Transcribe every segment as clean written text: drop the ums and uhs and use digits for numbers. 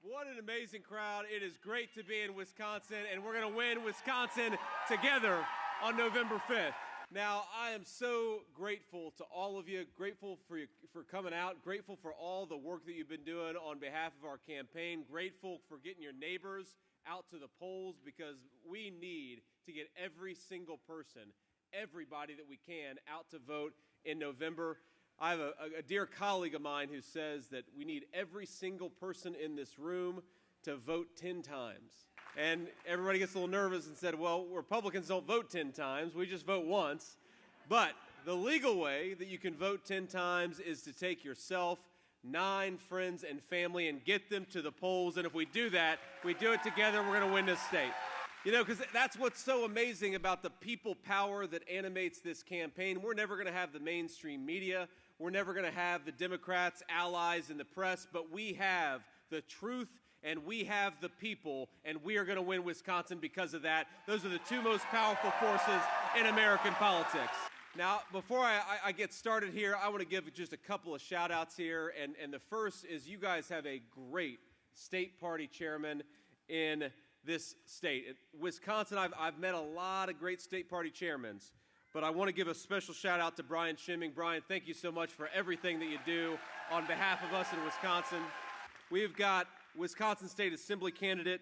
What an amazing crowd. It is great to be in Wisconsin, and we're going to win Wisconsin together on November 5th. Now, I am so grateful to all of you, grateful for coming out, grateful for all the work that you've been doing on behalf of our campaign, grateful for getting your neighbors out to the polls, because we need to get every single person, everybody that we can, out to vote in November. I have a dear colleague of mine who says that we need every single person in this room to vote 10 times. And everybody gets a little nervous and said, well, Republicans don't vote 10 times, we just vote once. But the legal way that you can vote 10 times is to take yourself, 9 friends and family, and get them to the polls. And if we do that, we do it together, we're going to win this state. You know, because that's what's so amazing about the people power that animates this campaign. We're never going to have the mainstream media. We're never going to have the Democrats, allies in the press, but we have the truth and we have the people, and we are going to win Wisconsin because of that. Those are the 2 most powerful forces in American politics. Now, before I get started here, I want to give just a couple of shout-outs here, and the first is you guys have a great state party chairman in this state. Wisconsin, I've met a lot of great state party chairmen, but I want to give a special shout out to Brian Schimming. Brian, thank you so much for everything that you do on behalf of us in Wisconsin. We've got Wisconsin State Assembly candidate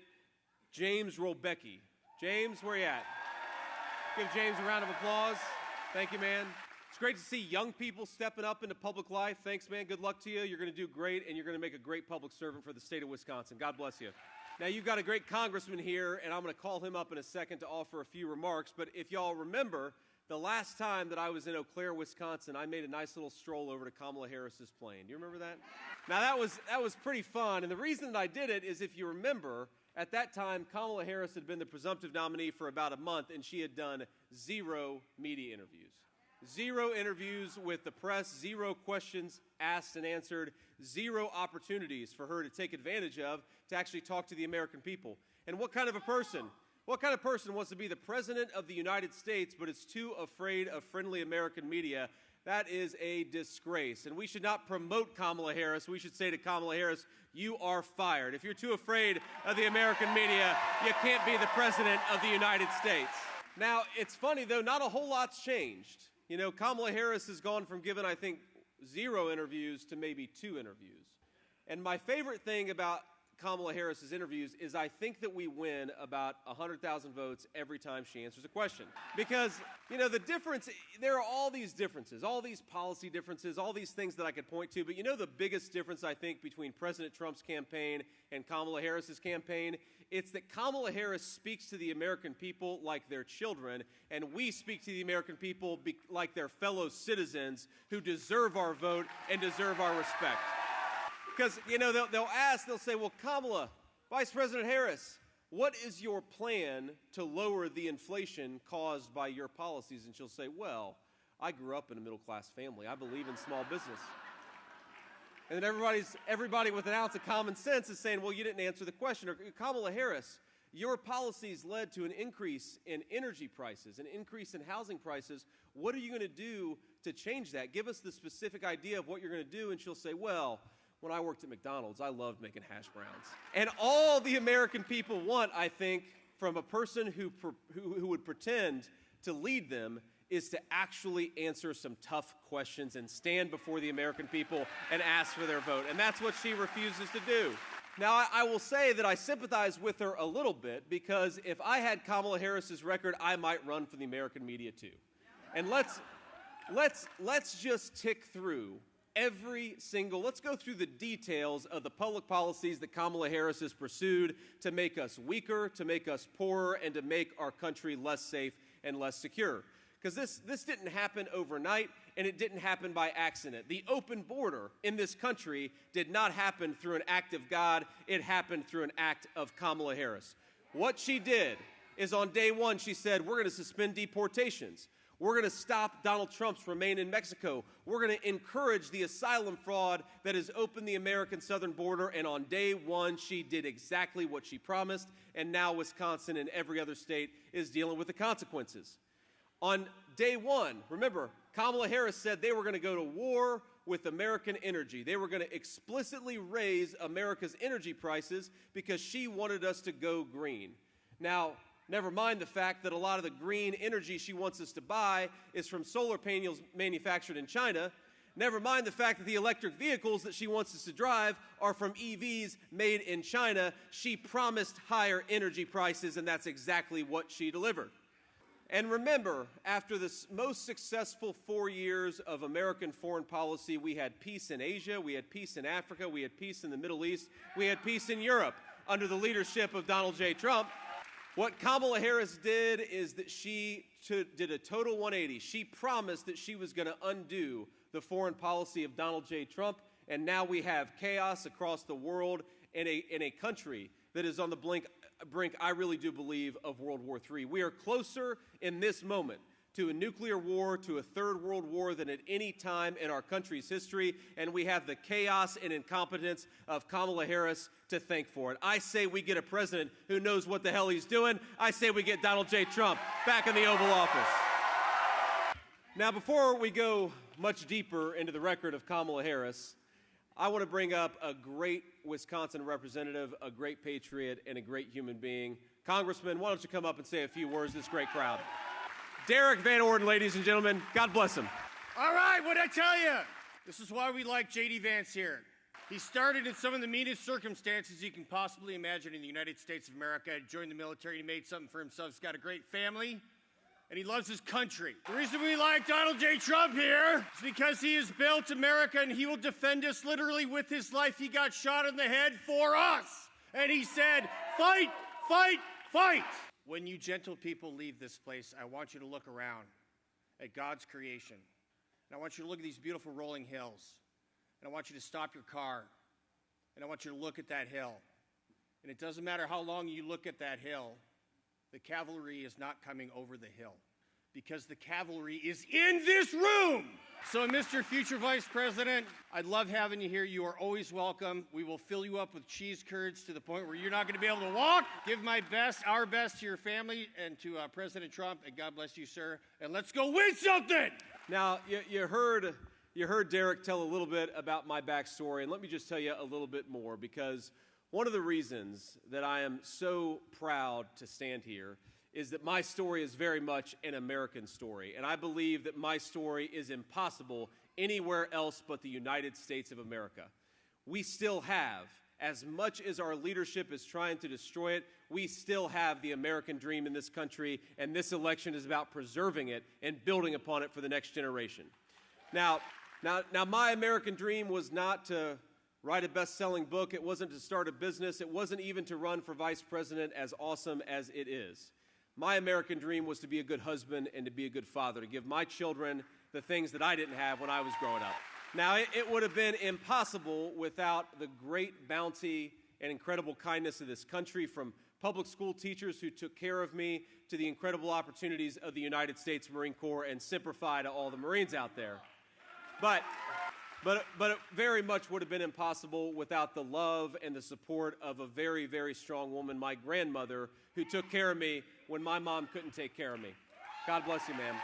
James Rolbecki. James, where you at? Give James a round of applause. Thank you, man. It's great to see young people stepping up into public life. Thanks, man. Good luck to you. You're going to do great, and you're going to make a great public servant for the state of Wisconsin. God bless you. Now, you've got a great congressman here, and I'm going to call him up in a second to offer a few remarks. But if y'all remember, the last time that I was in Eau Claire, Wisconsin, I made a nice little stroll over to Kamala Harris's plane. Do you remember that? Now, that was pretty fun. And the reason that I did it is, if you remember, at that time, Kamala Harris had been the presumptive nominee for about a month, and she had done 0 media interviews. 0 interviews with the press, 0 questions asked and answered, 0 opportunities for her to take advantage of to actually talk to the American people. And what kind of a person wants to be the president of the United States but is too afraid of friendly American media? That is a disgrace. And we should not promote Kamala Harris. We should say to Kamala Harris, you are fired. If you're too afraid of the American media, you can't be the president of the United States. Now, it's funny, though, not a whole lot's changed. You know, Kamala Harris has gone from giving, I think, 0 interviews to maybe 2 interviews. And my favorite thing about Kamala Harris's interviews is I think that we win about 100,000 votes every time she answers a question. Because, you know, the difference, there are all these differences, all these policy differences, all these things that I could point to, but you know the biggest difference, I think, between President Trump's campaign and Kamala Harris's campaign? It's that Kamala Harris speaks to the American people like they're children, and we speak to the American people like they're fellow citizens who deserve our vote and deserve our respect. Because, you know, they'll say, well, Kamala, Vice President Harris, what is your plan to lower the inflation caused by your policies? And she'll say, well, I grew up in a middle-class family. I believe in small business. And then everybody with an ounce of common sense is saying, well, you didn't answer the question. Or, Kamala Harris, your policies led to an increase in energy prices, an increase in housing prices. What are you going to do to change that? Give us the specific idea of what you're going to do. And she'll say, well, when I worked at McDonald's, I loved making hash browns. And all the American people want, I think, from a person who would pretend to lead them is to actually answer some tough questions and stand before the American people and ask for their vote. And that's what she refuses to do. Now, I will say that I sympathize with her a little bit, because if I had Kamala Harris's record, I might run for the American media too. And let's just tick through let's go through the details of the public policies that Kamala Harris has pursued to make us weaker, to make us poorer, and to make our country less safe and less secure. Because this didn't happen overnight, and it didn't happen by accident. The open border in this country did not happen through an act of God. It happened through an act of Kamala Harris. What she did is, on day 1, she said, we're going to suspend deportations. We're going to stop Donald Trump's remain in Mexico. We're going to encourage the asylum fraud that has opened the American southern border. And on day 1, she did exactly what she promised. And now Wisconsin and every other state is dealing with the consequences. On day one, remember, Kamala Harris said they were going to go to war with American energy. They were going to explicitly raise America's energy prices because she wanted us to go green. Now, never mind the fact that a lot of the green energy she wants us to buy is from solar panels manufactured in China. Never mind the fact that the electric vehicles that she wants us to drive are from EVs made in China. She promised higher energy prices, and that's exactly what she delivered. And remember, after the most successful 4 years of American foreign policy, we had peace in Asia, we had peace in Africa, we had peace in the Middle East, we had peace in Europe under the leadership of Donald J. Trump. What Kamala Harris did is that she did a total 180. She promised that she was going to undo the foreign policy of Donald J. Trump, and now we have chaos across the world in a country that is on the brink, I really do believe, of World War III. We are closer in this moment to a nuclear war, to a third world war than at any time in our country's history, and we have the chaos and incompetence of Kamala Harris to thank for it. I say we get a president who knows what the hell he's doing. I say we get Donald J. Trump back in the Oval Office. Now, before we go much deeper into the record of Kamala Harris, I want to bring up a great Wisconsin representative, a great patriot, and a great human being. Congressman, why don't you come up and say a few words to this great crowd? Derek Van Orden, ladies and gentlemen. God bless him. All right, what'd I tell you? This is why we like J.D. Vance here. He started in some of the meanest circumstances you can possibly imagine in the United States of America. He joined the military, he made something for himself. He's got a great family, and he loves his country. The reason we like Donald J. Trump here is because he has built America, and he will defend us literally with his life. He got shot in the head for us, and he said, fight, fight, fight. When you gentle people leave this place, I want you to look around at God's creation. And I want you to look at these beautiful rolling hills. And I want you to stop your car. And I want you to look at that hill. And it doesn't matter how long you look at that hill, the cavalry is not coming over the hill. Because the cavalry is in this room. So, Mr. Future Vice President, I'd love having you here. You are always welcome. We will fill you up with cheese curds to the point where you're not going to be able to walk. Give my best, our best to your family and to President Trump, and God bless you, sir. And let's go win something! Now, you heard Derek tell a little bit about my backstory, and let me just tell you a little bit more, because one of the reasons that I am so proud to stand here is that my story is very much an American story, and I believe that my story is impossible anywhere else but the United States of America. We still have, as much as our leadership is trying to destroy it, we still have the American dream in this country, and this election is about preserving it and building upon it for the next generation. Now, my American dream was not to write a best-selling book. It wasn't to start a business. It wasn't even to run for vice president, as awesome as it is. My American dream was to be a good husband and to be a good father, to give my children the things that I didn't have when I was growing up. Now, it would have been impossible without the great bounty and incredible kindness of this country, from public school teachers who took care of me to the incredible opportunities of the United States Marine Corps, and Semper Fi to all the Marines out there. But it very much would have been impossible without the love and the support of a very, very strong woman, my grandmother, who took care of me when my mom couldn't take care of me. God bless you, ma'am.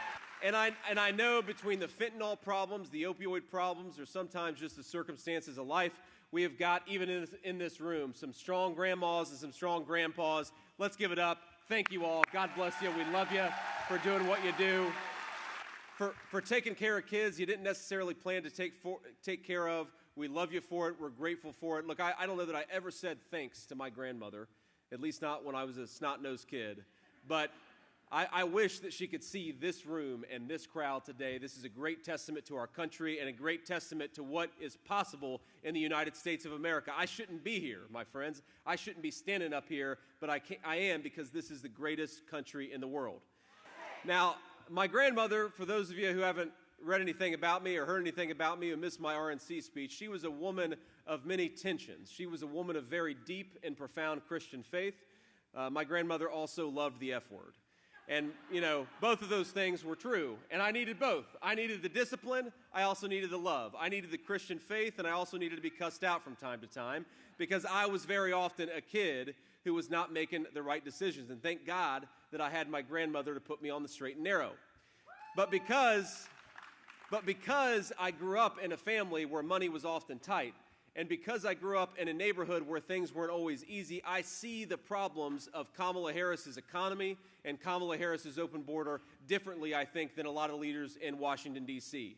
And I know between the fentanyl problems, the opioid problems, or sometimes just the circumstances of life, we have got, even in this room, some strong grandmas and some strong grandpas. Let's give it up. Thank you all. God bless you. We love you for doing what you do. For taking care of kids you didn't necessarily plan to take care of. We love you for it. We're grateful for it. Look, I don't know that I ever said thanks to my grandmother, at least not when I was a snot-nosed kid. But I wish that she could see this room and this crowd today. This is a great testament to our country and a great testament to what is possible in the United States of America. I shouldn't be here, my friends. I shouldn't be standing up here, but I am, because this is the greatest country in the world. Now, my grandmother, for those of you who haven't read anything about me or heard anything about me who missed my RNC speech, she was a woman of many tensions. She was a woman of very deep and profound Christian faith. My grandmother also loved the F word. And, both of those things were true, and I needed both. I needed the discipline, I also needed the love. I needed the Christian faith, and I also needed to be cussed out from time to time, because I was very often a kid who was not making the right decisions. And thank God that I had my grandmother to put me on the straight and narrow. But because I grew up in a family where money was often tight, and because I grew up in a neighborhood where things weren't always easy, I see the problems of Kamala Harris's economy and Kamala Harris's open border differently, I think, than a lot of leaders in Washington, D.C.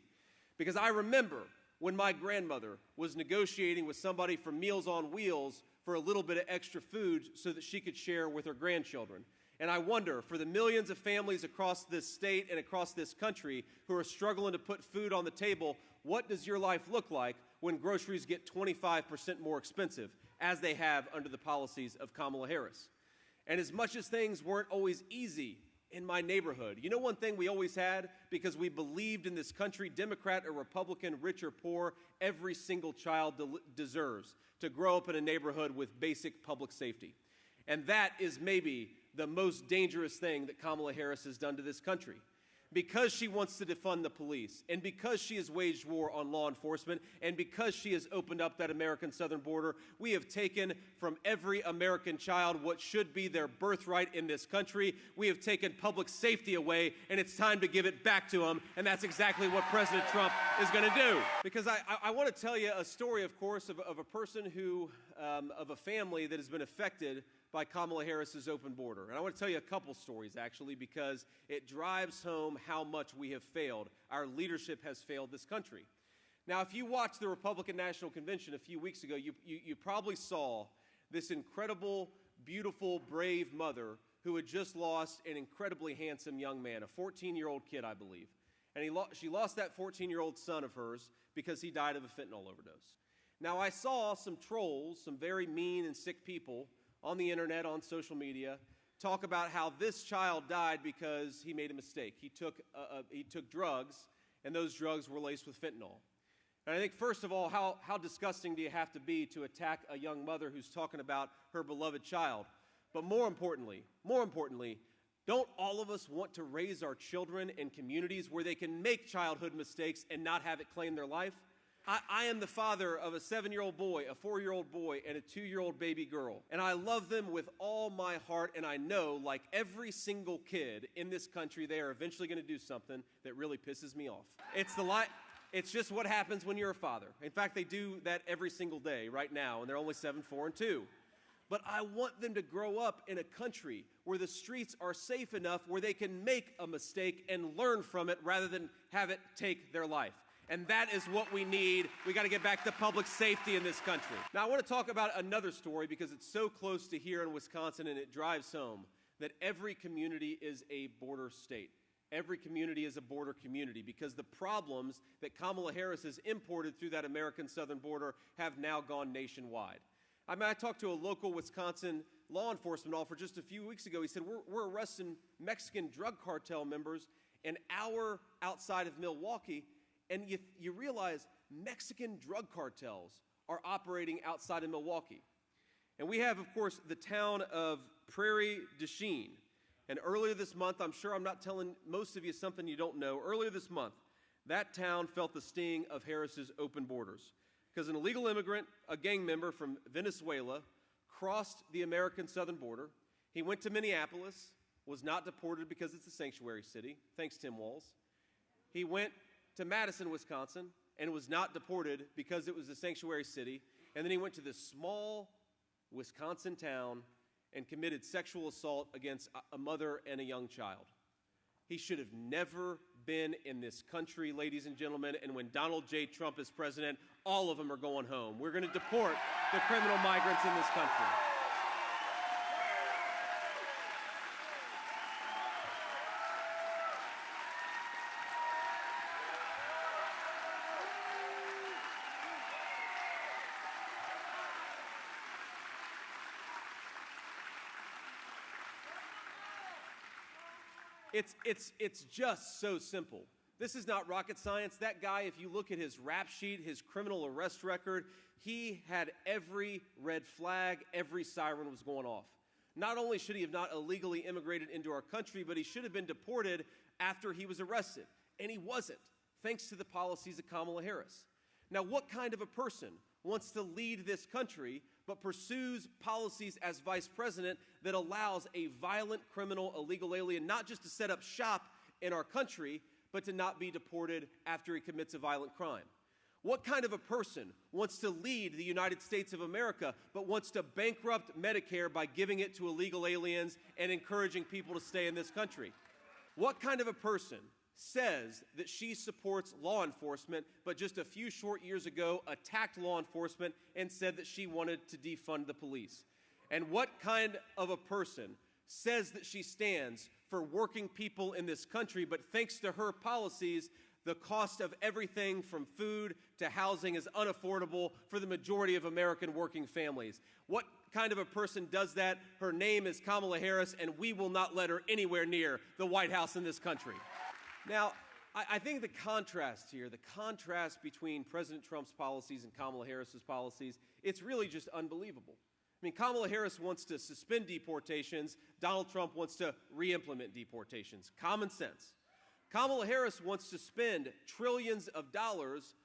Because I remember when my grandmother was negotiating with somebody from Meals on Wheels for a little bit of extra food so that she could share with her grandchildren. And I wonder, for the millions of families across this state and across this country who are struggling to put food on the table, what does your life look like when groceries get 25% more expensive, as they have under the policies of Kamala Harris? And as much as things weren't always easy in my neighborhood, you know one thing we always had, because we believed in this country, Democrat or Republican, rich or poor, every single child deserves to grow up in a neighborhood with basic public safety. And that is maybe the most dangerous thing that Kamala Harris has done to this country. Because she wants to defund the police, and because she has waged war on law enforcement, and because she has opened up that American southern border, we have taken from every American child what should be their birthright in this country. We have taken public safety away, and it's time to give it back to them, and that's exactly what President Trump is going to do. Because I want to tell you a story, of course, of a person who, of a family that has been affected by Kamala Harris's open border. And I want to tell you a couple stories, actually, because it drives home how much we have failed. Our leadership has failed this country. Now, if you watched the Republican National Convention a few weeks ago, you probably saw this incredible, beautiful, brave mother who had just lost an incredibly handsome young man, a 14-year-old kid, I believe. And she lost that 14-year-old son of hers because he died of a fentanyl overdose. Now, I saw some trolls, some very mean and sick people, on the internet, on social media, talk about how this child died because he made a mistake. He took drugs, and those drugs were laced with fentanyl. And I think, first of all, how disgusting do you have to be to attack a young mother who's talking about her beloved child? But more importantly, don't all of us want to raise our children in communities where they can make childhood mistakes and not have it claim their life? I am the father of a 7-year-old boy, a 4-year-old boy, and a 2-year-old baby girl. And I love them with all my heart, and I know, like every single kid in this country, they are eventually going to do something that really pisses me off. It's just what happens when you're a father. In fact, they do that every single day right now, and they're only 7, 4, and 2. But I want them to grow up in a country where the streets are safe enough where they can make a mistake and learn from it rather than have it take their life. And that is what we need. We got to get back to public safety in this country. Now, I want to talk about another story because it's so close to here in Wisconsin, and it drives home that every community is a border state. Every community is a border community because the problems that Kamala Harris has imported through that American southern border have now gone nationwide. I talked to a local Wisconsin law enforcement officer just a few weeks ago. He said, we're arresting Mexican drug cartel members an hour outside of Milwaukee. And you realize Mexican drug cartels are operating outside of Milwaukee. And we have, of course, the town of Prairie du Chien. And earlier this month, I'm sure I'm not telling most of you something you don't know, earlier this month, that town felt the sting of Harris's open borders. Because an illegal immigrant, a gang member from Venezuela, crossed the American southern border. He went to Minneapolis, was not deported because it's a sanctuary city, thanks Tim Walz. He went to Madison, Wisconsin, and was not deported because it was a sanctuary city. And then he went to this small Wisconsin town and committed sexual assault against a mother and a young child. He should have never been in this country, ladies and gentlemen. And when Donald J. Trump is president, all of them are going home. We're going to deport the criminal migrants in this country. It's just so simple. This is not rocket science. That guy, if you look at his rap sheet, his criminal arrest record, he had every red flag, every siren was going off. Not only should he have not illegally immigrated into our country, but he should have been deported after he was arrested. And he wasn't, thanks to the policies of Kamala Harris. Now, what kind of a person wants to lead this country but pursues policies as vice president that allows a violent criminal illegal alien not just to set up shop in our country, but to not be deported after he commits a violent crime? What kind of a person wants to lead the United States of America, but wants to bankrupt Medicare by giving it to illegal aliens and encouraging people to stay in this country? What kind of a person says that she supports law enforcement, but just a few short years ago attacked law enforcement and said that she wanted to defund the police? And what kind of a person says that she stands for working people in this country, but thanks to her policies, the cost of everything from food to housing is unaffordable for the majority of American working families? What kind of a person does that? Her name is Kamala Harris, and we will not let her anywhere near the White House in this country. Now, I think the contrast here, the contrast between President Trump's policies and Kamala Harris's policies, it's really just unbelievable. I mean, Kamala Harris wants to suspend deportations. Donald Trump wants to re-implement deportations. Common sense. Kamala Harris wants to spend trillions of dollars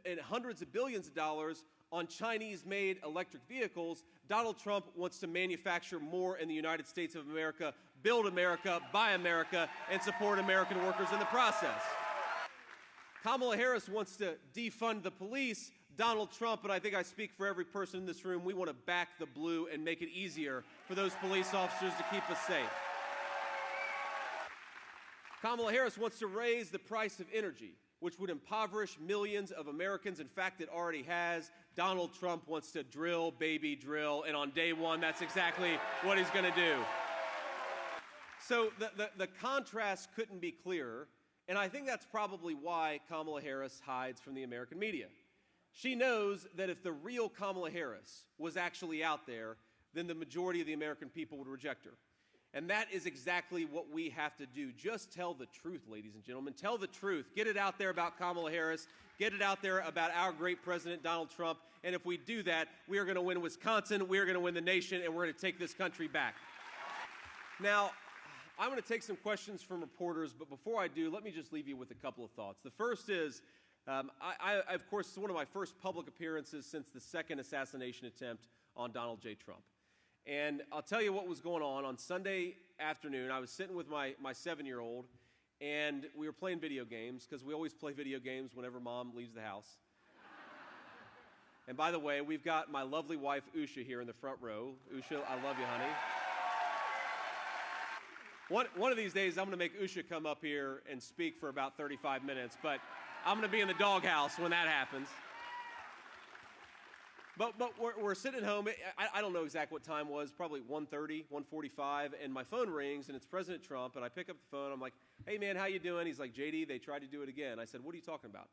and hundreds of billions of dollars on Chinese-made electric vehicles. Donald Trump wants to manufacture more in the United States of America, build America, buy America, and support American workers in the process. Kamala Harris wants to defund the police. Donald Trump, and I think I speak for every person in this room, we want to back the blue and make it easier for those police officers to keep us safe. Kamala Harris wants to raise the price of energy, which would impoverish millions of Americans. In fact, it already has. Donald Trump wants to drill, baby, drill, and on day one, that's exactly what he's going to do. So the contrast couldn't be clearer, and I think that's probably why Kamala Harris hides from the American media. She knows that if the real Kamala Harris was actually out there, then the majority of the American people would reject her. And that is exactly what we have to do. Just tell the truth, ladies and gentlemen. Tell the truth. Get it out there about Kamala Harris. Get it out there about our great president, Donald Trump. And if we do that, we are going to win Wisconsin, we are going to win the nation, and we're going to take this country back. Now, I'm going to take some questions from reporters, but before I do, let me just leave you with a couple of thoughts. The first is, of course, it's one of my first public appearances since the second assassination attempt on Donald J. Trump. And I'll tell you what was going on Sunday afternoon. I was sitting with my 7-year-old, and we were playing video games, because we always play video games whenever Mom leaves the house. And by the way, we've got my lovely wife, Usha, here in the front row. Usha, I love you, honey. One of these days, I'm going to make Usha come up here and speak for about 35 minutes, but I'm going to be in the doghouse when that happens. But we're sitting at home. I don't know exactly what time it was, probably 1:30, 1:45, and my phone rings, and it's President Trump, and I pick up the phone. I'm like, hey, man, how you doing? He's like, JD, they tried to do it again. I said, what are you talking about?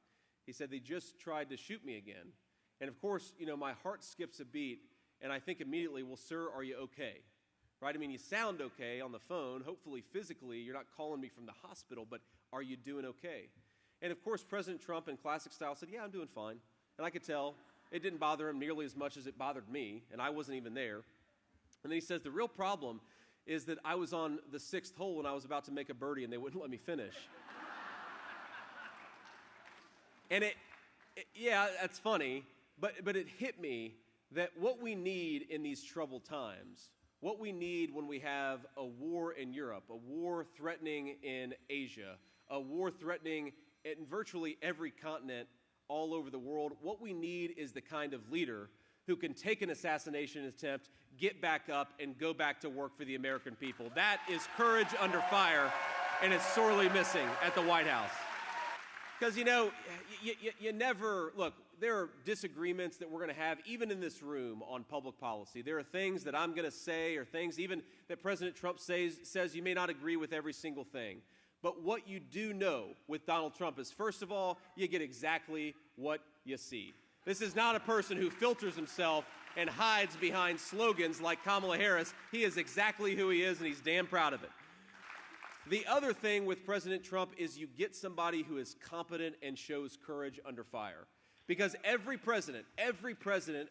He said, they just tried to shoot me again. And, of course, you know, my heart skips a beat, and I think immediately, well, sir, are you okay? Right? I mean, you sound okay on the phone. Hopefully, physically, you're not calling me from the hospital, but are you doing okay? And, of course, President Trump, in classic style, said, yeah, I'm doing fine. And I could tell. It didn't bother him nearly as much as it bothered me, and I wasn't even there. And then he says, the real problem is that I was on the 6th hole and I was about to make a birdie and they wouldn't let me finish. And yeah, that's funny, but it hit me that what we need in these troubled times, what we need when we have a war in Europe, a war threatening in Asia, a war threatening in virtually every continent all over the world, what we need is the kind of leader who can take an assassination attempt, get back up, and go back to work for the American people. That is courage under fire, and it's sorely missing at the White House. Because, you know, you never, look, there are disagreements that we're going to have, even in this room, on public policy. There are things that I'm going to say, or things even that President Trump says you may not agree with every single thing. But what you do know with Donald Trump is, first of all, you get exactly what you see. This is not a person who filters himself and hides behind slogans like Kamala Harris. He is exactly who he is, and he's damn proud of it. The other thing with President Trump is you get somebody who is competent and shows courage under fire. Because every president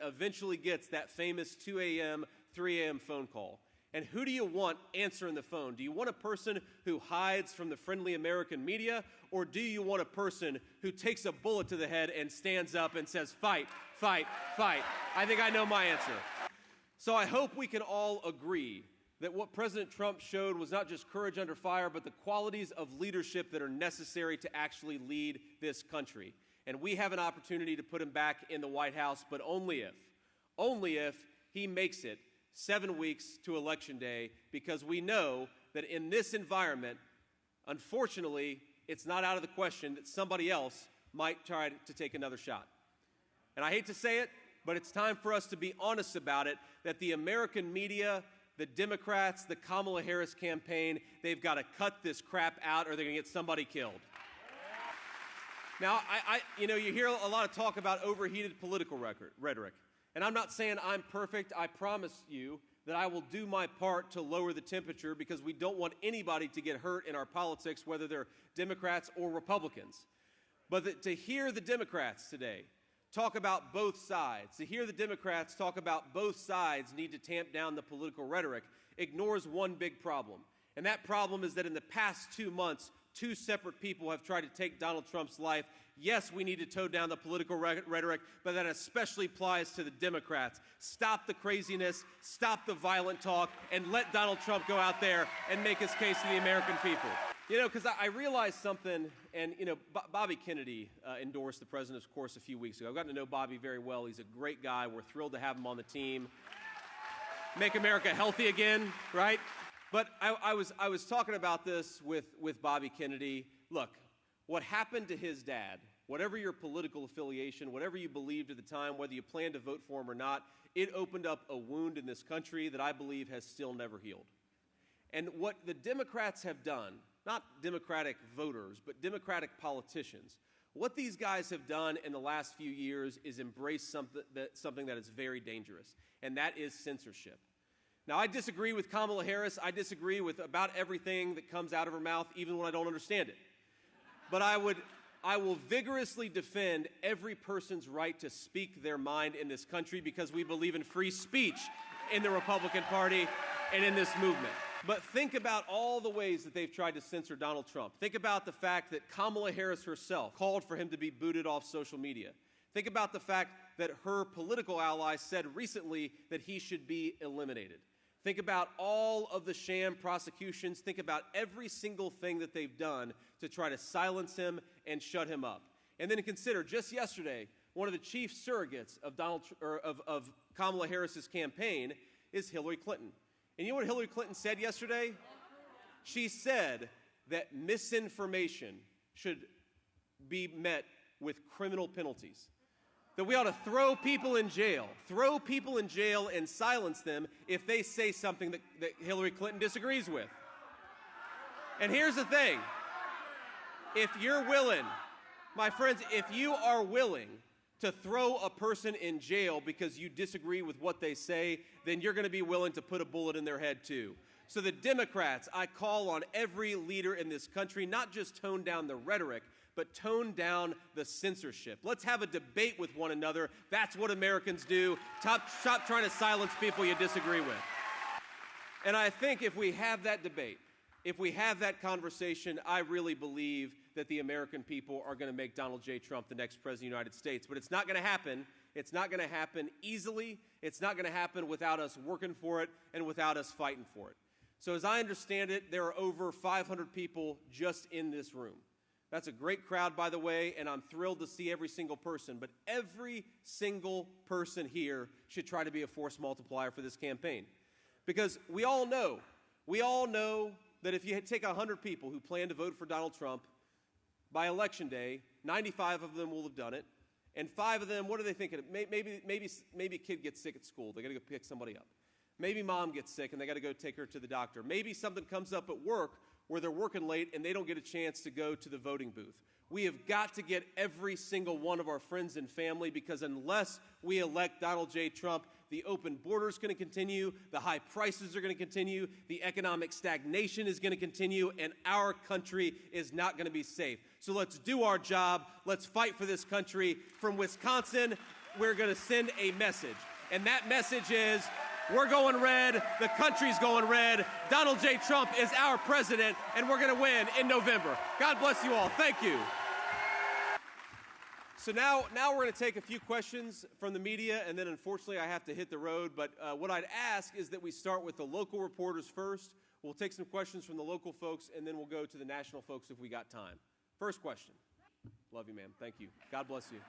eventually gets that famous 2 a.m., 3 a.m. phone call. And who do you want answering the phone? Do you want a person who hides from the friendly American media, or do you want a person who takes a bullet to the head and stands up and says, fight, fight, fight? I think I know my answer. So I hope we can all agree that what President Trump showed was not just courage under fire, but the qualities of leadership that are necessary to actually lead this country. And we have an opportunity to put him back in the White House, but only if he makes it 7 weeks to Election Day, because we know that in this environment, unfortunately, it's not out of the question that somebody else might try to take another shot. And I hate to say it, but it's time for us to be honest about it, that the American media, the Democrats, the Kamala Harris campaign, they've got to cut this crap out or they're going to get somebody killed. Now, you hear a lot of talk about overheated political rhetoric. And I'm not saying I'm perfect. I promise you that I will do my part to lower the temperature, because we don't want anybody to get hurt in our politics, whether they're Democrats or Republicans. But to hear the Democrats today talk about both sides, to hear the Democrats talk about both sides need to tamp down the political rhetoric, ignores one big problem. And that problem is that in the past 2 months, 2 separate people have tried to take Donald Trump's life. Yes, we need to tone down the political rhetoric, but that especially applies to the Democrats. Stop the craziness, stop the violent talk, and let Donald Trump go out there and make his case to the American people. Because I realized something, and, Bobby Kennedy endorsed the president, of course, a few weeks ago. I've gotten to know Bobby very well. He's a great guy. We're thrilled to have him on the team. Make America healthy again, right? But I was talking about this with Bobby Kennedy. Look, what happened to his dad, whatever your political affiliation, whatever you believed at the time, whether you planned to vote for him or not, it opened up a wound in this country that I believe has still never healed. And what the Democrats have done, not Democratic voters, but Democratic politicians, what these guys have done in the last few years is embrace something that is very dangerous, and that is censorship. Now, I disagree with Kamala Harris. I disagree with about everything that comes out of her mouth, even when I don't understand it. But I will vigorously defend every person's right to speak their mind in this country, because we believe in free speech in the Republican Party and in this movement. But think about all the ways that they've tried to censor Donald Trump. Think about the fact that Kamala Harris herself called for him to be booted off social media. Think about the fact that her political ally said recently that he should be eliminated. Think about all of the sham prosecutions. Think about every single thing that they've done to try to silence him and shut him up. And then consider, just yesterday, one of the chief surrogates of Kamala Harris's campaign is Hillary Clinton. And you know what Hillary Clinton said yesterday? She said that misinformation should be met with criminal penalties. That we ought to throw people in jail and silence them if they say something that Hillary Clinton disagrees with. And here's the thing. If you're willing, my friends, if you are willing to throw a person in jail because you disagree with what they say, then you're going to be willing to put a bullet in their head too. So the Democrats, I call on every leader in this country, not just tone down the rhetoric, but tone down the censorship. Let's have a debate with one another. That's what Americans do. Stop trying to silence people you disagree with. And I think if we have that debate, if we have that conversation, I really believe that the American people are going to make Donald J. Trump the next president of the United States. But it's not going to happen. It's not going to happen easily. It's not going to happen without us working for it and without us fighting for it. So as I understand it, there are over 500 people just in this room. That's a great crowd, by the way, and I'm thrilled to see every single person. But every single person here should try to be a force multiplier for this campaign. Because we all know that if you take 100 people who plan to vote for Donald Trump, by Election Day, 95 of them will have done it. And 5 of them, what are they thinking? Maybe a kid gets sick at school. They got to go pick somebody up. Maybe mom gets sick and they got to go take her to the doctor. Maybe something comes up at work where they're working late and they don't get a chance to go to the voting booth. We have got to get every single one of our friends and family, because unless we elect Donald J. Trump, the open borders are going to continue, the high prices are going to continue, the economic stagnation is going to continue, and our country is not going to be safe. So let's do our job. Let's fight for this country. From Wisconsin, we're going to send a message. And that message is, we're going red, the country's going red, Donald J. Trump is our president, and we're going to win in November. God bless you all. Thank you. So now we're going to take a few questions from the media, and then unfortunately I have to hit the road. But what I'd ask is that we start with the local reporters first. We'll take some questions from the local folks, and then we'll go to the national folks if we got time. First question. Love you, ma'am. Thank you. God bless you.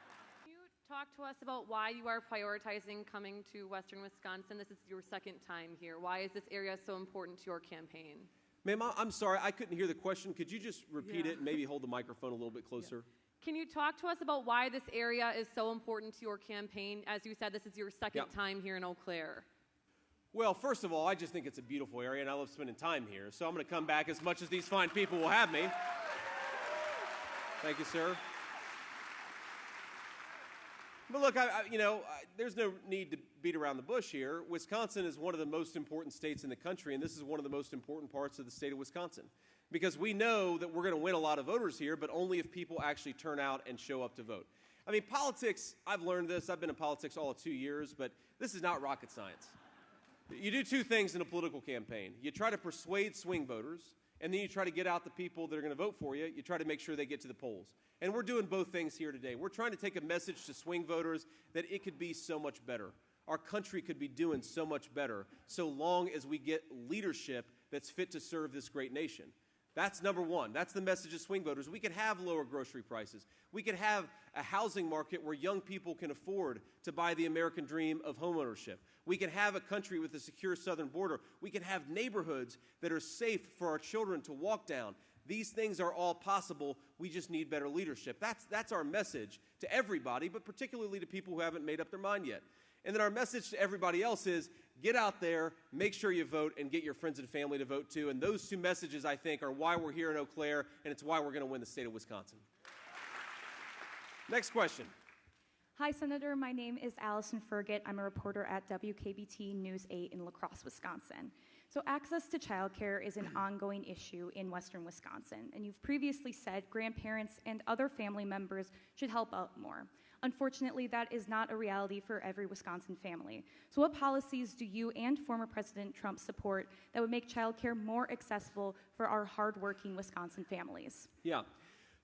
Can you talk to us about why you are prioritizing coming to Western Wisconsin? This is your second time here. Why is this area so important to your campaign? Ma'am, I'm sorry. I couldn't hear the question. Could you just repeat it and maybe hold the microphone a little bit closer? Yeah. Can you talk to us about why this area is so important to your campaign? As you said, this is your second time here in Eau Claire. Well, first of all, I just think it's a beautiful area, and I love spending time here. So I'm going to come back as much as these fine people will have me. Thank you, sir. But look, there's no need to beat around the bush here. Wisconsin is one of the most important states in the country, and this is one of the most important parts of the state of Wisconsin. Because we know that we're going to win a lot of voters here, but only if people actually turn out and show up to vote. I mean, politics, I've learned this. I've been in politics all of 2 years, but this is not rocket science. You do two things in a political campaign. You try to persuade swing voters, and then you try to get out the people that are going to vote for you. You try to make sure they get to the polls. And we're doing both things here today. We're trying to take a message to swing voters that it could be so much better. Our country could be doing so much better so long as we get leadership that's fit to serve this great nation. That's number one. That's the message of swing voters. We could have lower grocery prices. We could have a housing market where young people can afford to buy the American dream of homeownership. We can have a country with a secure southern border. We can have neighborhoods that are safe for our children to walk down. These things are all possible. We just need better leadership. That's our message to everybody, but particularly to people who haven't made up their mind yet. And then our message to everybody else is, get out there, make sure you vote, and get your friends and family to vote too. And those two messages, I think, are why we're here in Eau Claire, and it's why we're going to win the state of Wisconsin. Next question. Hi, Senator. My name is Allison Fergit. I'm a reporter at WKBT News 8 in La Crosse, Wisconsin. So access to childcare is an ongoing issue in Western Wisconsin, and you've previously said grandparents and other family members should help out more. Unfortunately, that is not a reality for every Wisconsin family. So what policies do you and former President Trump support that would make childcare more accessible for our hardworking Wisconsin families? Yeah.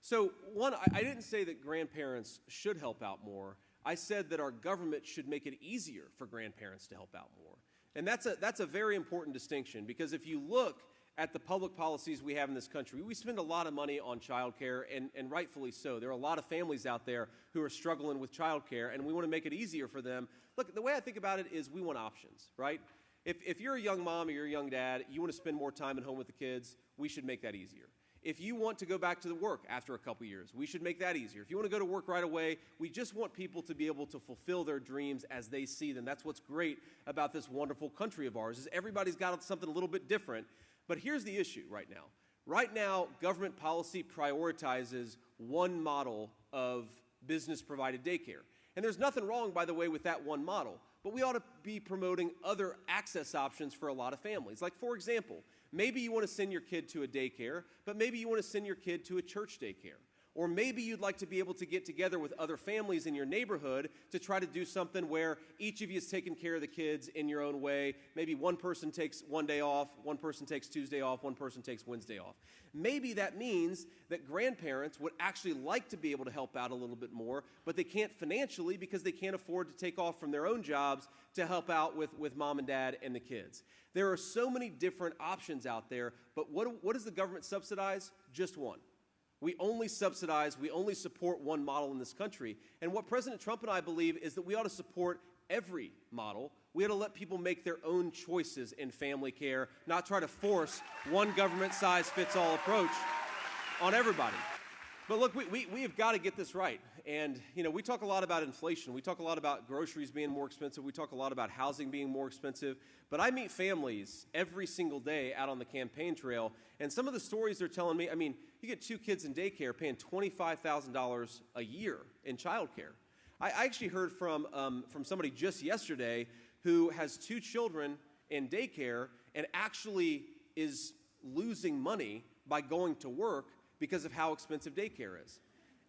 So one, I didn't say that grandparents should help out more. I said that our government should make it easier for grandparents to help out more. And that's a very important distinction, because if you look at the public policies we have in this country, we spend a lot of money on child care, and rightfully so. There are a lot of families out there who are struggling with child care, and we want to make it easier for them. Look, the way I think about it is we want options, right? If you're a young mom or you're a young dad, you want to spend more time at home with the kids, we should make that easier. If you want to go back to the work after a couple years, we should make that easier. If you want to go to work right away, we just want people to be able to fulfill their dreams as they see them. That's what's great about this wonderful country of ours, is everybody's got something a little bit different. But here's the issue right now. Right now, government policy prioritizes one model of business-provided daycare. And there's nothing wrong, by the way, with that one model. But we ought to be promoting other access options for a lot of families. Like, for example, maybe you want to send your kid to a daycare, but maybe you want to send your kid to a church daycare. Or maybe you'd like to be able to get together with other families in your neighborhood to try to do something where each of you is taking care of the kids in your own way. Maybe one person takes one day off, one person takes Tuesday off, one person takes Wednesday off. Maybe that means that grandparents would actually like to be able to help out a little bit more, but they can't financially because they can't afford to take off from their own jobs to help out with mom and dad and the kids. There are so many different options out there, but what does the government subsidize? Just one. We only subsidize, we only support one model in this country. And what President Trump and I believe is that we ought to support every model. We ought to let people make their own choices in family care, not try to force one government-size-fits-all approach on everybody. But look, we have got to get this right. And, you know, we talk a lot about inflation. We talk a lot about groceries being more expensive. We talk a lot about housing being more expensive. But I meet families every single day out on the campaign trail, and some of the stories they're telling me, I mean, you get two kids in daycare paying $25,000 a year in childcare. I actually heard from somebody just yesterday who has two children in daycare and actually is losing money by going to work because of how expensive daycare is.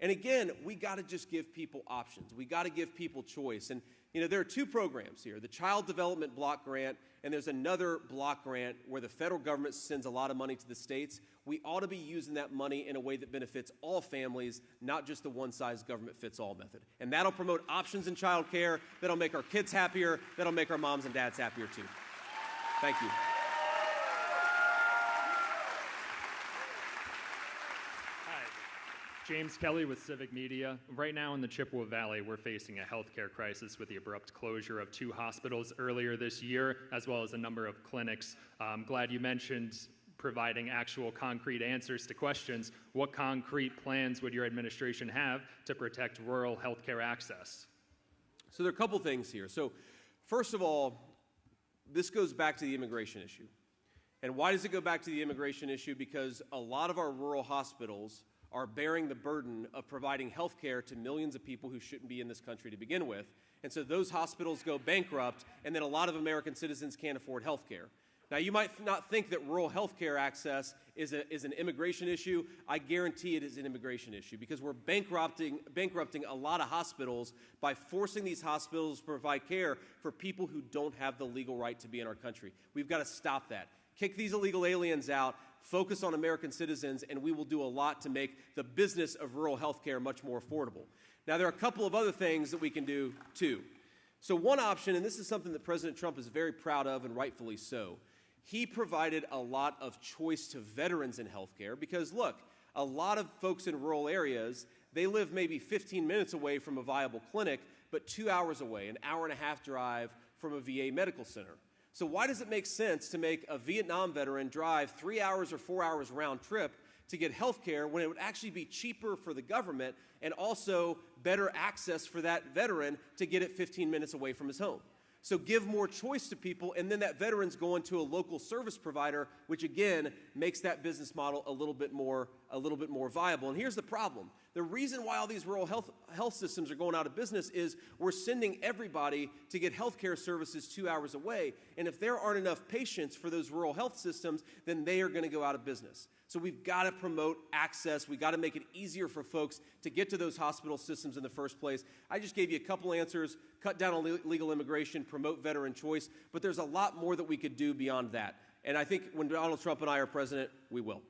And again, we got to just give people options. We got to give people choice. And You know, there are two programs here, the Child Development Block Grant, and there's another block grant where the federal government sends a lot of money to the states. We ought to be using that money in a way that benefits all families, not just the one-size-government-fits-all method. And that'll promote options in child care, that'll make our kids happier, that'll make our moms and dads happier too. Thank you. James Kelly with Civic Media. Right now in the Chippewa Valley, we're facing a healthcare crisis with the abrupt closure of 2 hospitals earlier this year, as well as a number of clinics. I'm glad you mentioned providing actual concrete answers to questions. What concrete plans would your administration have to protect rural healthcare access? So there are a couple things here. So first of all, this goes back to the immigration issue. And why does it go back to the immigration issue? Because a lot of our rural hospitals are bearing the burden of providing health care to millions of people who shouldn't be in this country to begin with. And so those hospitals go bankrupt, and then a lot of American citizens can't afford health care. Now, you might not think that rural health care access is an immigration issue. I guarantee it is an immigration issue because we're bankrupting a lot of hospitals by forcing these hospitals to provide care for people who don't have the legal right to be in our country. We've got to stop that. Kick these illegal aliens out, focus on American citizens, and we will do a lot to make the business of rural health care much more affordable. Now, there are a couple of other things that we can do, too. So one option, and this is something that President Trump is very proud of, and rightfully so, he provided a lot of choice to veterans in health care because, look, a lot of folks in rural areas, they live maybe 15 minutes away from a viable clinic, but 2 hours away, an hour-and-a-half drive from a VA medical center. So why does it make sense to make a Vietnam veteran drive 3 hours or 4 hours round trip to get health care when it would actually be cheaper for the government and also better access for that veteran to get it 15 minutes away from his home? So give more choice to people, and then that veteran's going to a local service provider, which again makes that business model a little bit more viable. And here's the problem. The reason why all these rural health systems are going out of business is we're sending everybody to get health care services 2 hours away. And if there aren't enough patients for those rural health systems, then they are going to go out of business. So we've got to promote access. We've got to make it easier for folks to get to those hospital systems in the first place. I just gave you a couple answers: cut down on illegal immigration, promote veteran choice, but there's a lot more that we could do beyond that. And I think when Donald Trump and I are president, we will.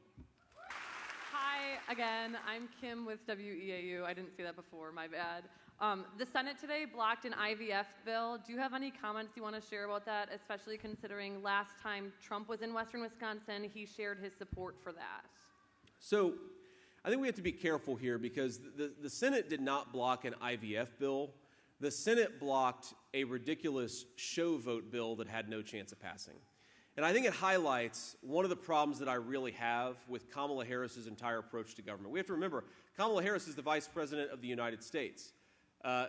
Hi again, I'm Kim with WEAU. I didn't say that before, my bad. The Senate today blocked an IVF bill. Do you have any comments you want to share about that, especially considering last time Trump was in Western Wisconsin, he shared his support for that? So I think we have to be careful here because the Senate did not block an IVF bill. The Senate blocked a ridiculous show vote bill that had no chance of passing. And I think it highlights one of the problems that I really have with Kamala Harris's entire approach to government. We have to remember, Kamala Harris is the Vice President of the United States.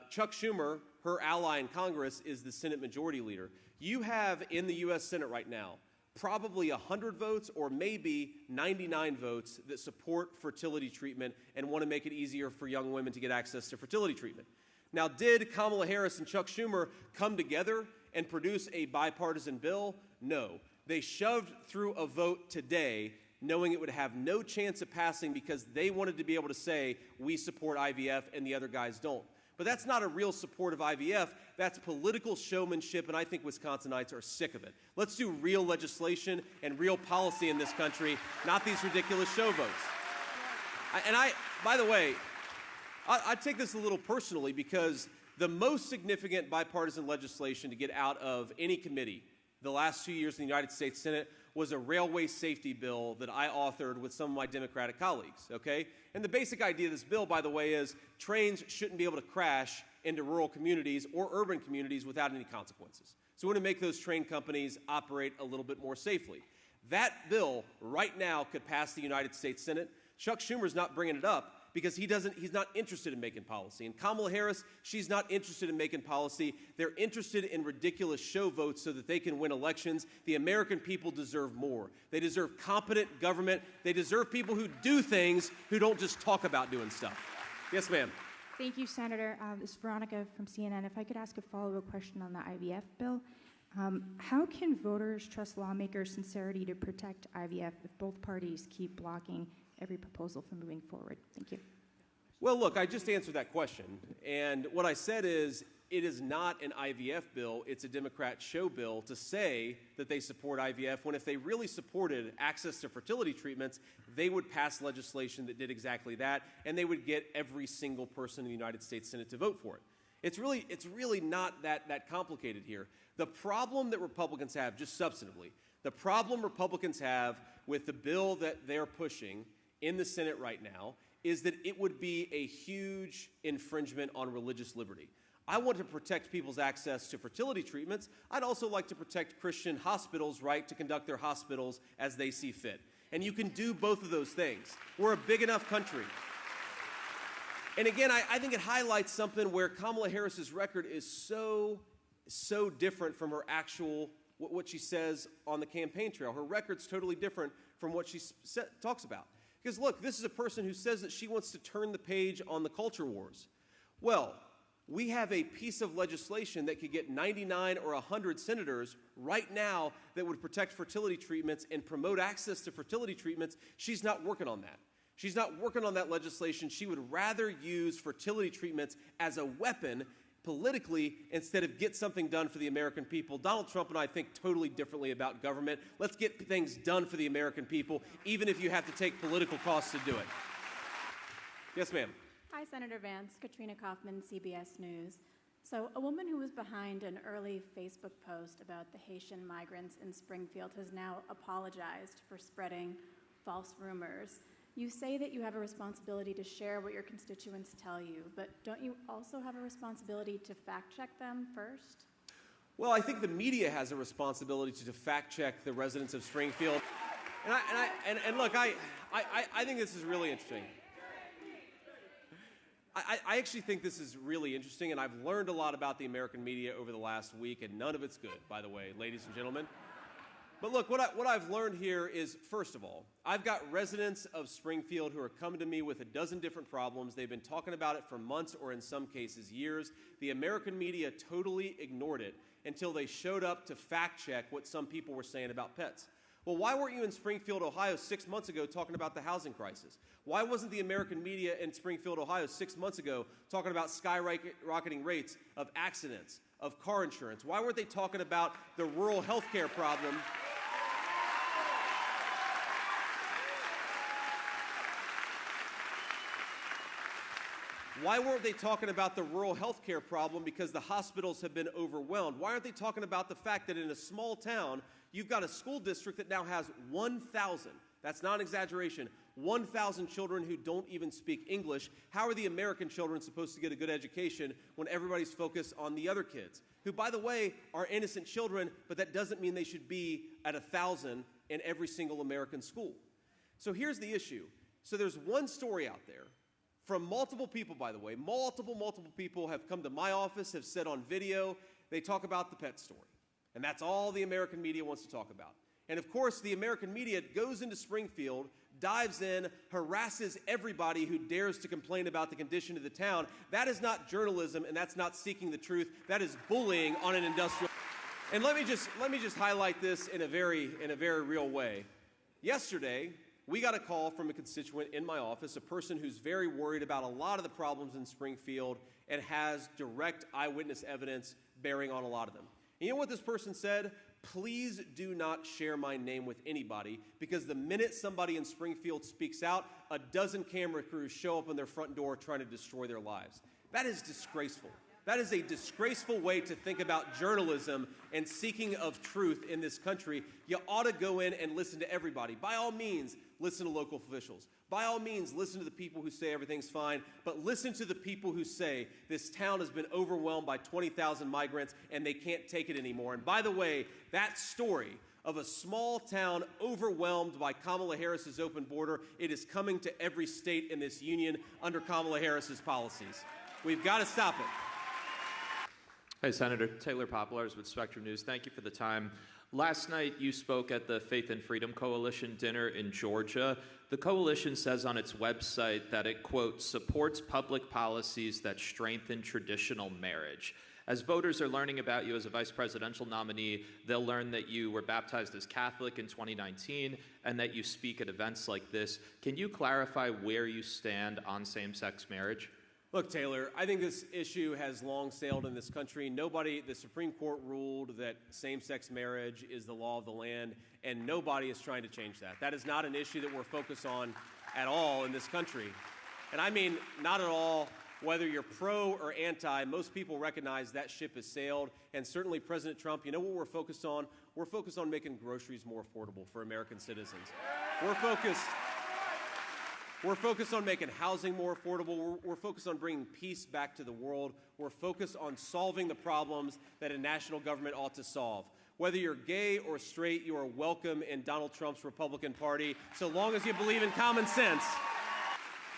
Chuck Schumer, her ally in Congress, is the Senate Majority Leader. You have in the U.S. Senate right now probably 100 votes or maybe 99 votes that support fertility treatment and want to make it easier for young women to get access to fertility treatment. Now, did Kamala Harris and Chuck Schumer come together and produce a bipartisan bill? No. They shoved through a vote today knowing it would have no chance of passing because they wanted to be able to say, we support IVF and the other guys don't. But that's not a real support of IVF. That's political showmanship, and I think Wisconsinites are sick of it. Let's do real legislation and real policy in this country, not these ridiculous show votes. By the way, I take this a little personally because the most significant bipartisan legislation to get out of any committee the last 2 years in the United States Senate was a railway safety bill that I authored with some of my Democratic colleagues, okay? And the basic idea of this bill, by the way, is trains shouldn't be able to crash into rural communities or urban communities without any consequences. So we want to make those train companies operate a little bit more safely. That bill right now could pass the United States Senate. Chuck Schumer's not bringing it up because he's not interested in making policy. And Kamala Harris, she's not interested in making policy. They're interested in ridiculous show votes so that they can win elections. The American people deserve more. They deserve competent government. They deserve people who do things, who don't just talk about doing stuff. Yes, ma'am. Thank you, Senator. This is Veronica from CNN. If I could ask a follow-up question on the IVF bill. How can voters trust lawmakers' sincerity to protect IVF if both parties keep blocking every proposal for moving forward? Thank you. Well, look, I just answered that question. And what I said is, it is not an IVF bill, it's a Democrat show bill to say that they support IVF, when if they really supported access to fertility treatments, they would pass legislation that did exactly that, and they would get every single person in the United States Senate to vote for it. It's really not that complicated here. The problem that Republicans have, just substantively, the problem Republicans have with the bill that they're pushing in the Senate right now is that it would be a huge infringement on religious liberty. I want to protect people's access to fertility treatments. I'd also like to protect Christian hospitals' right to conduct their hospitals as they see fit. And you can do both of those things. We're a big enough country. And again, I think it highlights something where Kamala Harris's record is so different from her actual, what she says on the campaign trail. Her record's totally different from what she talks about. Because look, this is a person who says that she wants to turn the page on the culture wars. Well, we have a piece of legislation that could get 99 or 100 senators right now that would protect fertility treatments and promote access to fertility treatments. She's not working on that. She's not working on that legislation. She would rather use fertility treatments as a weapon politically instead of get something done for the American people. Donald Trump and I think totally differently about government. Let's get things done for the American people, even if you have to take political costs to do it. Yes, ma'am. Hi, Senator Vance. Katrina Kaufman, CBS News. So a woman who was behind an early Facebook post about the Haitian migrants in Springfield has now apologized for spreading false rumors. You say that you have a responsibility to share what your constituents tell you, but don't you also have a responsibility to fact-check them first? Well, I think the media has a responsibility to fact-check the residents of Springfield. And look, I think this is really interesting. I actually think this is really interesting, and I've learned a lot about the American media over the last week, and none of it's good, by the way, ladies and gentlemen. But look, what I've learned here is, first of all, I've got residents of Springfield who are coming to me with a dozen different problems. They've been talking about it for months or in some cases years. The American media totally ignored it until they showed up to fact check what some people were saying about pets. Well, why weren't you in Springfield, Ohio 6 months ago talking about the housing crisis? Why wasn't the American media in Springfield, Ohio 6 months ago talking about skyrocketing rates of accidents, of car insurance? Why weren't they talking about the rural health care problem? Why weren't they talking about the rural health care problem because the hospitals have been overwhelmed? Why aren't they talking about the fact that in a small town, you've got a school district that now has 1,000, that's not an exaggeration, 1,000 children who don't even speak English? How are the American children supposed to get a good education when everybody's focused on the other kids, who, by the way, are innocent children, but that doesn't mean they should be at 1,000 in every single American school? So here's the issue. So there's one story out there from multiple people, by the way. Multiple people have come to my office, have said on video, they talk about the pet story. And that's all the American media wants to talk about. And of course, the American media goes into Springfield, dives in, harasses everybody who dares to complain about the condition of the town. That is not journalism, and that's not seeking the truth. That is bullying on an industrial. And let me just highlight this in a very real way. Yesterday, we got a call from a constituent in my office, a person who's very worried about a lot of the problems in Springfield and has direct eyewitness evidence bearing on a lot of them. And you know what this person said? Please do not share my name with anybody, because the minute somebody in Springfield speaks out, a dozen camera crews show up on their front door trying to destroy their lives. That is disgraceful. That is a disgraceful way to think about journalism and seeking of truth in this country. You ought to go in and listen to everybody. By all means, listen to local officials. By all means, listen to the people who say everything's fine, but listen to the people who say this town has been overwhelmed by 20,000 migrants and they can't take it anymore. And by the way, that story of a small town overwhelmed by Kamala Harris's open border, it is coming to every state in this union under Kamala Harris's policies. We've got to stop it. Hey, Senator. Taylor Poplars with Spectrum News. Thank you for the time. Last night, you spoke at the Faith and Freedom Coalition dinner in Georgia. The coalition says on its website that it, quote, supports public policies that strengthen traditional marriage. As voters are learning about you as a vice presidential nominee, they'll learn that you were baptized as Catholic in 2019 and that you speak at events like this. Can you clarify where you stand on same-sex marriage? Look, Taylor, I think this issue has long sailed in this country. The Supreme Court ruled that same-sex marriage is the law of the land, and nobody is trying to change that. That is not an issue that we're focused on at all in this country. And I mean, not at all. Whether you're pro or anti, most people recognize that ship has sailed. And certainly President Trump, you know what we're focused on? We're focused on making groceries more affordable for American citizens. We're focused on making housing more affordable. We're focused on bringing peace back to the world. We're focused on solving the problems that a national government ought to solve. Whether you're gay or straight, you are welcome in Donald Trump's Republican Party, so long as you believe in common sense.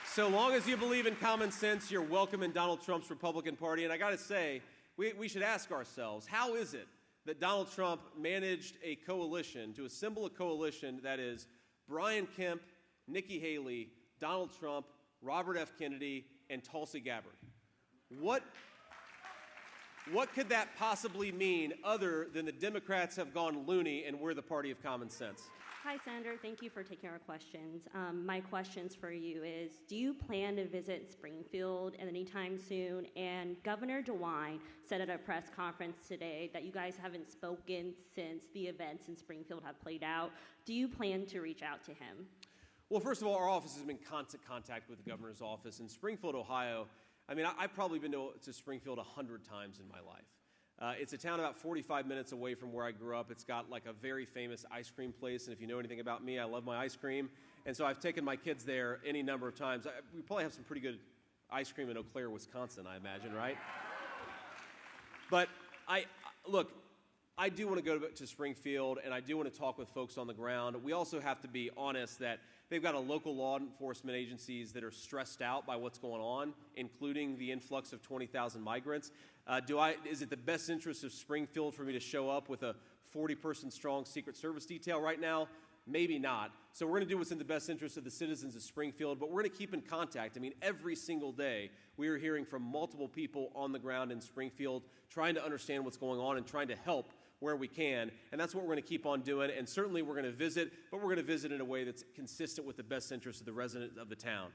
So long as you believe in common sense, you're welcome in Donald Trump's Republican Party. And I got to say, we should ask ourselves, how is it that Donald Trump managed to assemble a coalition that is Brian Kemp, Nikki Haley, Donald Trump, Robert F. Kennedy, and Tulsi Gabbard? What could that possibly mean other than the Democrats have gone loony and we're the party of common sense? Hi, Senator. Thank you for taking our questions. My questions for you is, do you plan to visit Springfield anytime soon? And Governor DeWine said at a press conference today that you guys haven't spoken since the events in Springfield have played out. Do you plan to reach out to him? Well, first of all, our office has been in constant contact with the governor's office. In Springfield, Ohio, I mean, I've probably been to Springfield 100 times in my life. It's a town about 45 minutes away from where I grew up. It's got like a very famous ice cream place, and if you know anything about me, I love my ice cream. And so I've taken my kids there any number of times. We probably have some pretty good ice cream in Eau Claire, Wisconsin, I imagine, right? But look, I do want to go to Springfield, and I do want to talk with folks on the ground. We also have to be honest that they've got a local law enforcement agencies that are stressed out by what's going on, including the influx of 20,000 migrants. Is it the best interest of Springfield for me to show up with a 40-person strong Secret Service detail right now? Maybe not. So we're going to do what's in the best interest of the citizens of Springfield, but we're going to keep in contact. I mean, every single day we are hearing from multiple people on the ground in Springfield trying to understand what's going on and trying to help where we can, and that's what we're going to keep on doing. And certainly we're going to visit, but we're going to visit in a way that's consistent with the best interest of the residents of the town.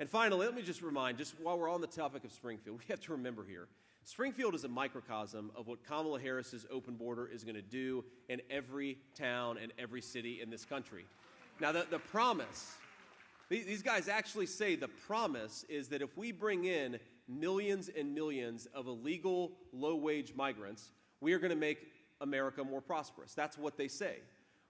And finally, let me just remind, just while we're on the topic of Springfield, we have to remember here, Springfield is a microcosm of what Kamala Harris's open border is going to do in every town and every city in this country. Now, the promise, these guys actually say the promise is that if we bring in millions and millions of illegal, low-wage migrants, we are going to make America more prosperous. That's what they say.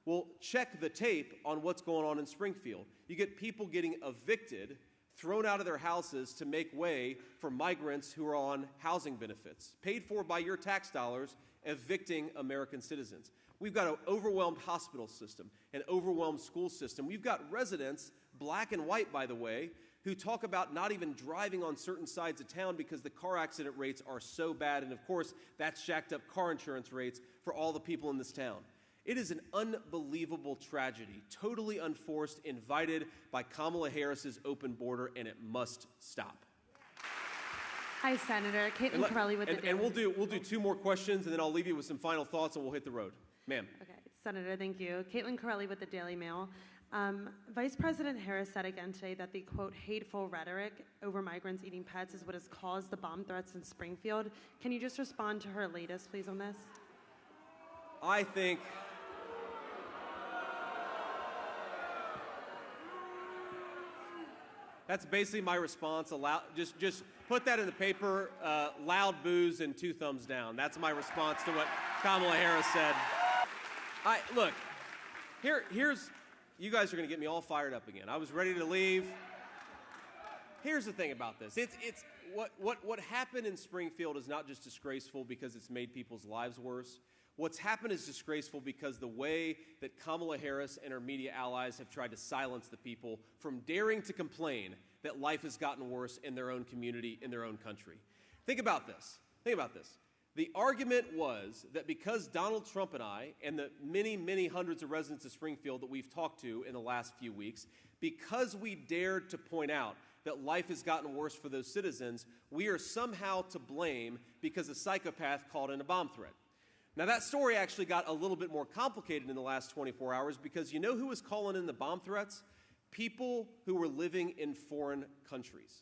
Well, check the tape on what's going on in Springfield. You get people getting evicted, thrown out of their houses to make way for migrants who are on housing benefits, paid for by your tax dollars, evicting American citizens. We've got an overwhelmed hospital system, an overwhelmed school system. We've got residents, black and white, by the way, who talk about not even driving on certain sides of town because the car accident rates are so bad. And of course, that's jacked up car insurance rates for all the people in this town. It is an unbelievable tragedy, totally unforced, invited by Kamala Harris's open border, and it must stop. Hi, Senator. Caitlin Corelli with the Daily Mail. And we'll do two more questions, and then I'll leave you with some final thoughts, and we'll hit the road. Ma'am. Okay, Senator, thank you. Caitlin Corelli with the Daily Mail. Vice President Harris said again today that the, quote, hateful rhetoric over migrants eating pets is what has caused the bomb threats in Springfield. Can you just respond to her latest, please, on this? I think that's basically my response. Just put that in the paper, loud boos and 2 thumbs down. That's my response to what Kamala Harris said. Look, here's, you guys are going to get me all fired up again. I was ready to leave. Here's the thing about this. It's what happened in Springfield is not just disgraceful because it's made people's lives worse. What's happened is disgraceful because the way that Kamala Harris and her media allies have tried to silence the people from daring to complain that life has gotten worse in their own community, in their own country. Think about this. The argument was that because Donald Trump and I, and the many, many hundreds of residents of Springfield that we've talked to in the last few weeks, because we dared to point out that life has gotten worse for those citizens, we are somehow to blame because a psychopath called in a bomb threat. Now, that story actually got a little bit more complicated in the last 24 hours because you know who was calling in the bomb threats? People who were living in foreign countries.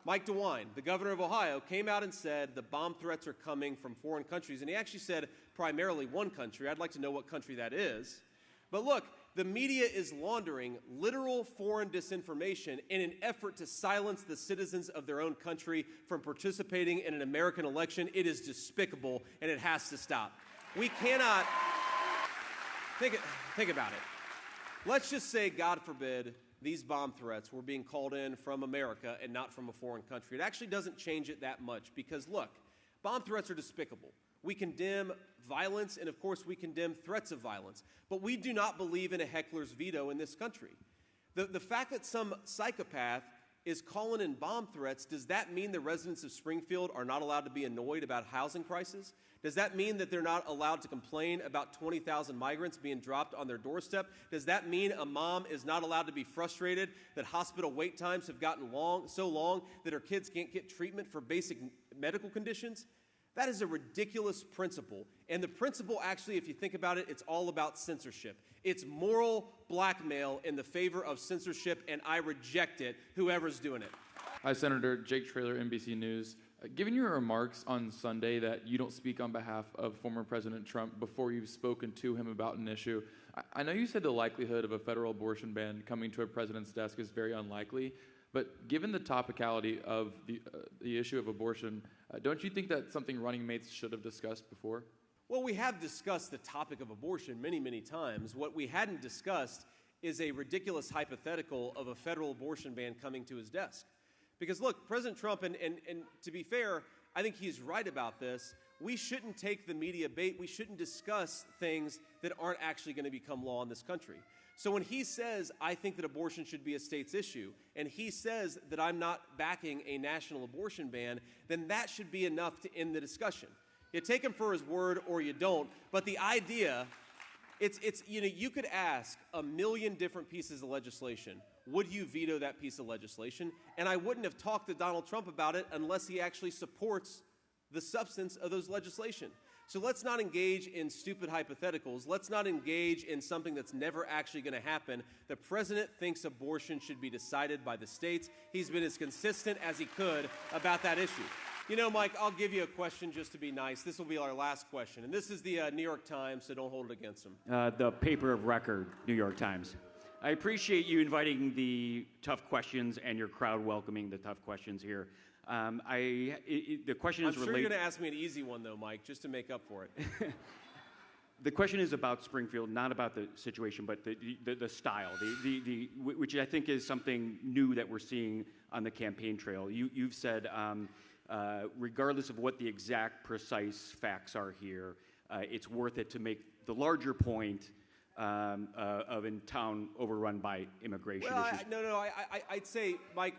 Mike DeWine, the governor of Ohio, came out and said the bomb threats are coming from foreign countries, and he actually said primarily one country. I'd like to know what country that is. But look, the media is laundering literal foreign disinformation in an effort to silence the citizens of their own country from participating in an American election. It is despicable, and it has to stop. We cannot... Think about it. Let's just say, God forbid, these bomb threats were being called in from America and not from a foreign country. It actually doesn't change it that much because, look, bomb threats are despicable. We condemn violence, and of course we condemn threats of violence. But we do not believe in a heckler's veto in this country. The fact that some psychopath is calling in bomb threats, does that mean the residents of Springfield are not allowed to be annoyed about housing crisis? Does that mean that they're not allowed to complain about 20,000 migrants being dropped on their doorstep? Does that mean a mom is not allowed to be frustrated that hospital wait times have gotten so long that her kids can't get treatment for basic medical conditions? That is a ridiculous principle. And the principle, actually, if you think about it, it's all about censorship. It's moral blackmail in the favor of censorship, and I reject it, whoever's doing it. Hi, Senator Jake Traylor, NBC News. Given your remarks on Sunday that you don't speak on behalf of former President Trump before you've spoken to him about an issue, I know you said the likelihood of a federal abortion ban coming to a president's desk is very unlikely, but given the topicality of the issue of abortion, don't you think that's something running mates should have discussed before? Well, we have discussed the topic of abortion many, many times. What we hadn't discussed is a ridiculous hypothetical of a federal abortion ban coming to his desk. Because look, President Trump, and to be fair, I think he's right about this, we shouldn't take the media bait. We shouldn't discuss things that aren't actually going to become law in this country. So when he says, I think that abortion should be a state's issue, and he says that I'm not backing a national abortion ban, then that should be enough to end the discussion. You take him for his word or you don't, but the idea, you could ask a million different pieces of legislation. Would you veto that piece of legislation? And I wouldn't have talked to Donald Trump about it unless he actually supports the substance of those legislation. So let's not engage in stupid hypotheticals. Let's not engage in something that's never actually going to happen. The president thinks abortion should be decided by the states. He's been as consistent as he could about that issue. You know, Mike, I'll give you a question just to be nice. This will be our last question. And this is the New York Times, so don't hold it against them. The paper of record, New York Times. I appreciate you inviting the tough questions and your crowd welcoming the tough questions here. The question is I'm sure you're going to ask me an easy one, though, Mike, just to make up for it. The question is about Springfield, not about the situation, but the style, which I think is something new that we're seeing on the campaign trail. You've said, regardless of what the exact precise facts are here, it's worth it to make the larger point of in town overrun by immigration issues. I'd say, Mike,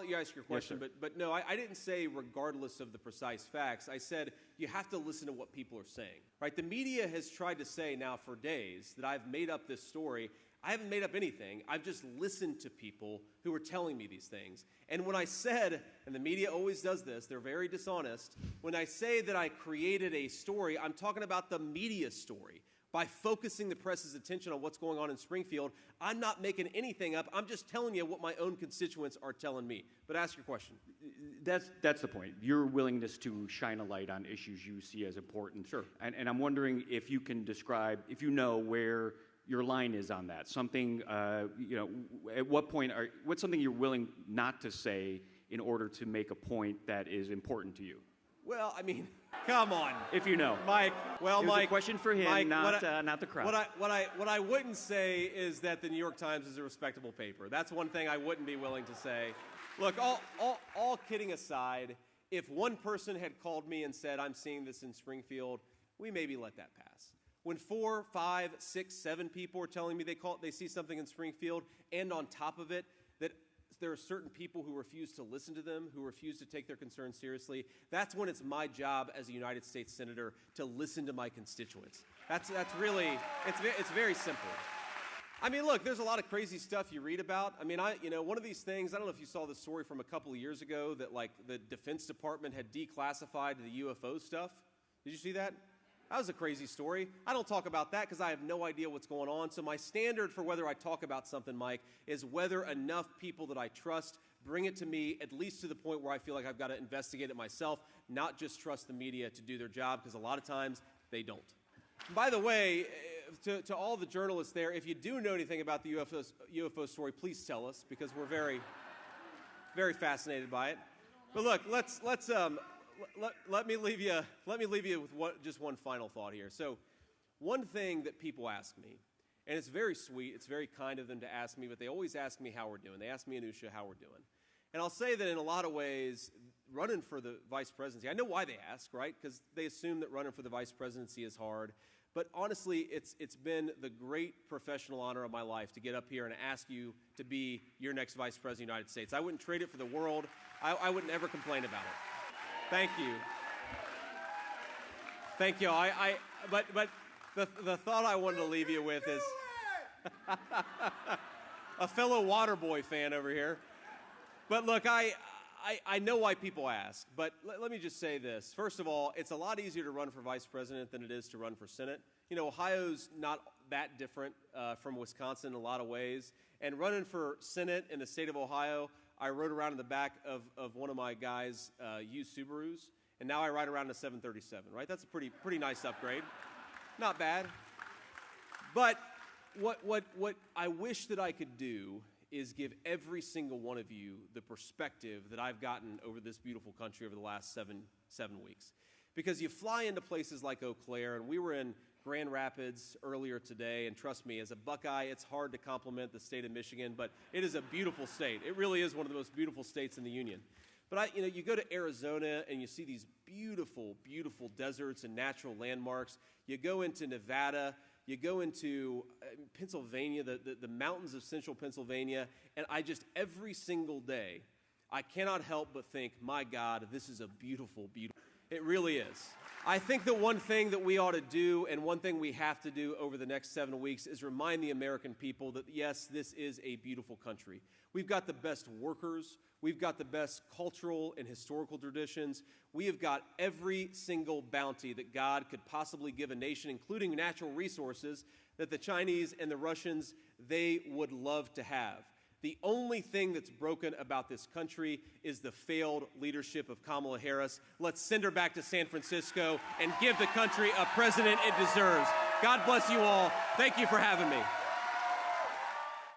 you ask your question, yes, but no, I didn't say regardless of the precise facts. I said you have to listen to what people are saying, right? The media has tried to say now for days that I've made up this story. I haven't made up anything. I've just listened to people who are telling me these things. And when I said, and the media always does this, they're very dishonest, when I say that I created a story, I'm talking about the media story. By focusing the press's attention on what's going on in Springfield, I'm not making anything up. I'm just telling you what my own constituents are telling me. But ask your question. That's the point. Your willingness to shine a light on issues you see as important. Sure. And I'm wondering if you can describe, if you know where your line is on that. Something, at what point, what's something you're willing not to say in order to make a point that is important to you? Well, I mean, come on. If you know. Mike, well, it was Mike. a question for him, Mike, not the crowd. What I wouldn't say is that the New York Times is a respectable paper. That's one thing I wouldn't be willing to say. Look, all kidding aside, if one person had called me and said, I'm seeing this in Springfield, we maybe let that pass. When 4, 5, 6, 7 people are telling me they see something in Springfield, and on top of it, that there are certain people who refuse to listen to them, who refuse to take their concerns seriously, that's when it's my job as a United States Senator to listen to my constituents. That's really, it's very simple. I mean, look, there's a lot of crazy stuff you read about. I mean, one of these things, I don't know if you saw this story from a couple of years ago that, like, the Defense Department had declassified the UFO stuff. Did you see that? That was a crazy story. I don't talk about that because I have no idea what's going on. So my standard for whether I talk about something, Mike, is whether enough people that I trust bring it to me, at least to the point where I feel like I've got to investigate it myself, not just trust the media to do their job, because a lot of times they don't. By the way, to all the journalists there, if you do know anything about the UFO story, please tell us, because we're very, very fascinated by it. But look, let me leave you with just one final thought here. So, one thing that people ask me, and it's very sweet, it's very kind of them to ask me, but they always ask me how we're doing. They ask me, Anusha, how we're doing. And I'll say that in a lot of ways, running for the vice presidency, I know why they ask, right? Because they assume that running for the vice presidency is hard. But honestly, it's been the great professional honor of my life to get up here and ask you to be your next vice president of the United States. I wouldn't trade it for the world. I wouldn't ever complain about it. Thank you. Thank you. But the thought I wanted to leave you with is a fellow Waterboy fan over here. But look, I know why people ask, but let me just say this. First of all, it's a lot easier to run for vice president than it is to run for Senate. You know, Ohio's not that different from Wisconsin in a lot of ways. And running for Senate in the state of Ohio, I rode around in the back of one of my guys' used Subarus, and now I ride around in a 737, right? That's a pretty nice upgrade. Not bad. But what I wish that I could do is give every single one of you the perspective that I've gotten over this beautiful country over the last seven weeks. Because you fly into places like Eau Claire, and we were in Grand Rapids earlier today, and trust me, as a Buckeye, it's hard to compliment the state of Michigan, but it is a beautiful state. It really is one of the most beautiful states in the union. But you go to Arizona, and you see these beautiful, beautiful deserts and natural landmarks. You go into Nevada. You go into Pennsylvania, the mountains of central Pennsylvania, and every single day, I cannot help but think, my God, this is a beautiful, beautiful. It really is. I think that one thing that we ought to do, and one thing we have to do over the next 7 weeks, is remind the American people that, yes, this is a beautiful country. We've got the best workers. We've got the best cultural and historical traditions. We have got every single bounty that God could possibly give a nation, including natural resources that the Chinese and the Russians, they would love to have. The only thing that's broken about this country is the failed leadership of Kamala Harris. Let's send her back to San Francisco and give the country a president it deserves. God bless you all. Thank you for having me.